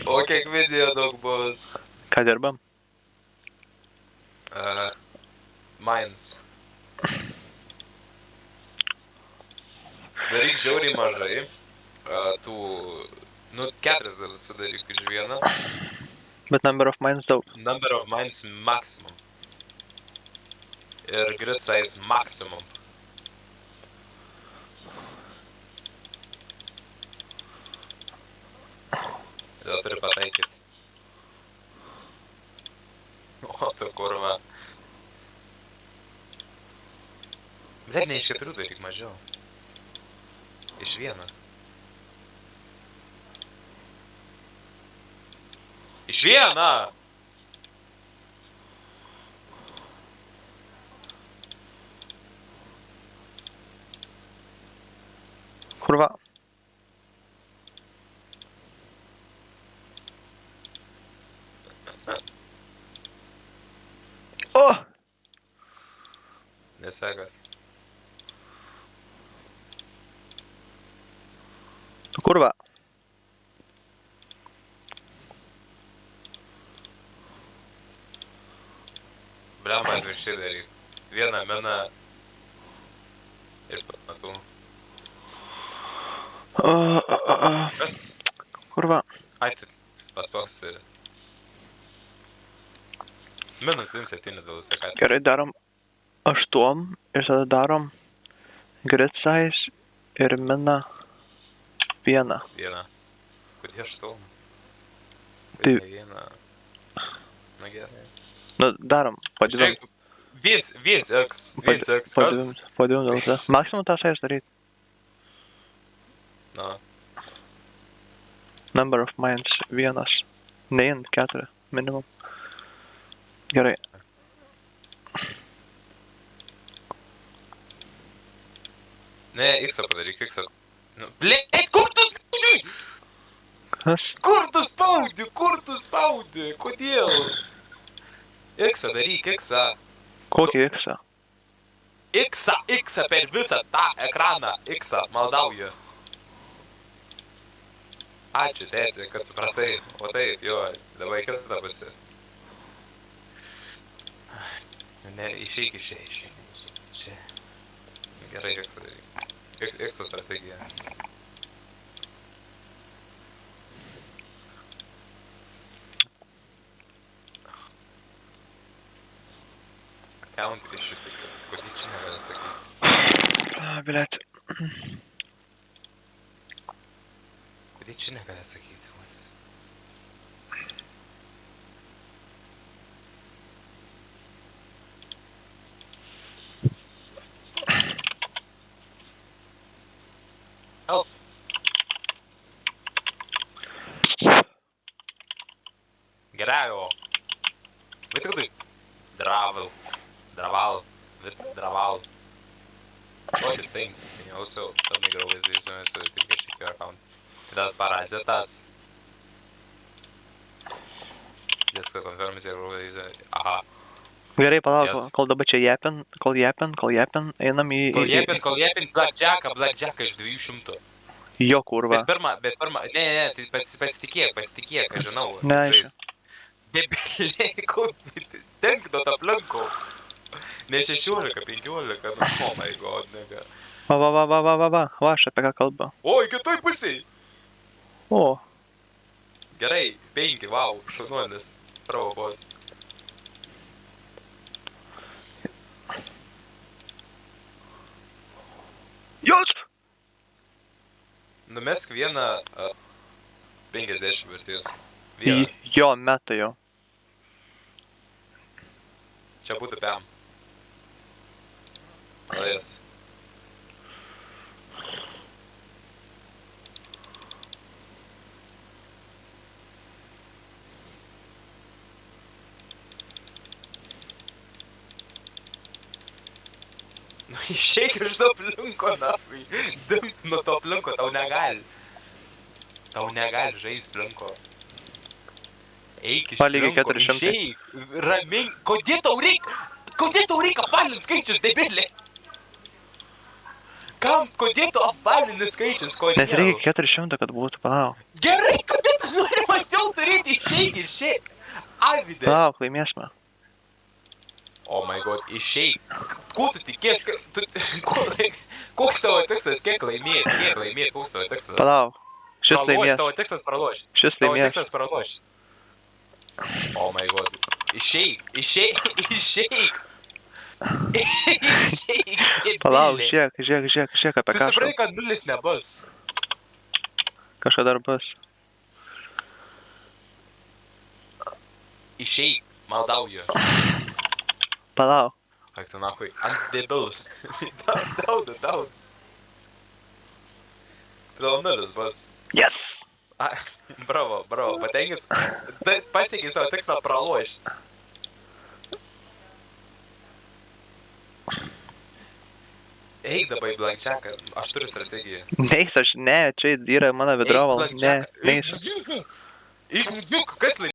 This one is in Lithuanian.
O kiek video daug bus? Ką dirbam? Mines. Daryk žiauriai mažai. Tų... Nu, 4 dalis sudaryk iš vieną. Bet number of mines daug. Number of mines maximum. Ir grid size maximum. Tada turi pataikyti. O, tu kurva. Blet, ne iš 4 daryk mažiau. Iš vieną. Iš vieną! Kurva. O! Nesekas. Kurva. Blemba atvirkščiai daryk. Vieną meną ir matau. Kas? Kurva. Ai, tai pastoks turi. Minus 27 dėl sekatį. Gerai, darom 8 ir tada darom grid size ir mina 1. Vieną. Kodėl 8? Tai- Kodėl vieną? Na gerai. Nu, darom. Padidom. Viens X. Kas? Padidom dėl to. Maksimum tą size daryt. Na. Number of mines 1. Nein 4 minimum. Gerai. Ne, X padaryk, X. Nu, blėt, kur tu spaudi? Kas? Kur tu spaudi? Kodėl? X daryk, X. Kokį X? X per visą tą ekraną. X, maldauju. Ačiū, tėti, kad supratai. O taip, jo, dabar kitą pusę. Ne, išeik. Čia. Gerai, X daryk. X strategija. Count iš šitai, kodėl čia negali atsakyti? Bilet. Kodėl čia negali atsakyti? Help! Geriau. Bet tik tai. Draval. What it thinks, and you also let me go with this so that you can check your account. Das parazitas. Just to confirm is your aha. Gerai, palauk, Yes. kol dabar čia jepin, kol jepin, einam į... Kol jepin blackjacką iš 200. Jo, kurva. Bet pirma, ne, tai pasitikėk, aš žinau. Ne, žaist. Debeliai, denk nuo tą aplinko. Ne 16, 15, oh my god, nega. Va, aš apie ką kalbu. Oi, kitoj pusėj! O, Gerai, 5, wow, šaunuolis. Bravo, boss. jos! Numesk vieną 50 vertės. Vieną. Jo, meta jo. Čia būtų PM. Galės. Nu išeik iš to plinko, nafai. Dimpt nuo to plinko, tau negali. Tau negali žaist plinko. Eik iš Palygiai plinko, 400. išeik. Ramink. Kodėl tau reikia apvalint skaičius, debilė? Kodėl tu apvalini skaičius, kodėl? Nes reikia 400, kad būtų, palauk. Gerai, kodėl tu nori mažiau Kodėl turėti išeik? Alvydai. Palauk, laimėsime. Oh my god, išeik. Ko tu tikės? Koks tavo tikslas? Kiek laimėt? Koks tavo tikslas? Palauk. Šis Praloš, laimės. tavo tikslas praloš. Šis Tavo laimės. tikslas praloš. Oh my god. Išeik. Palauk, žiūrėk apie Tu kažką. supranti, kad nulis nebus. Kažką dar bus. Išeik, maldauju. Palauk. Ak tu nahui, ant debilus. Daud. Todėl nulis bus. Yes! Bravo, patenkins. Pasiekiai savo tikslą pralošti. Eik dabar į blankčiaką, aš turiu strategiją. Neis aš, ne, čia yra mano vidroval. Ne, neis. Eik, kas laimėjo?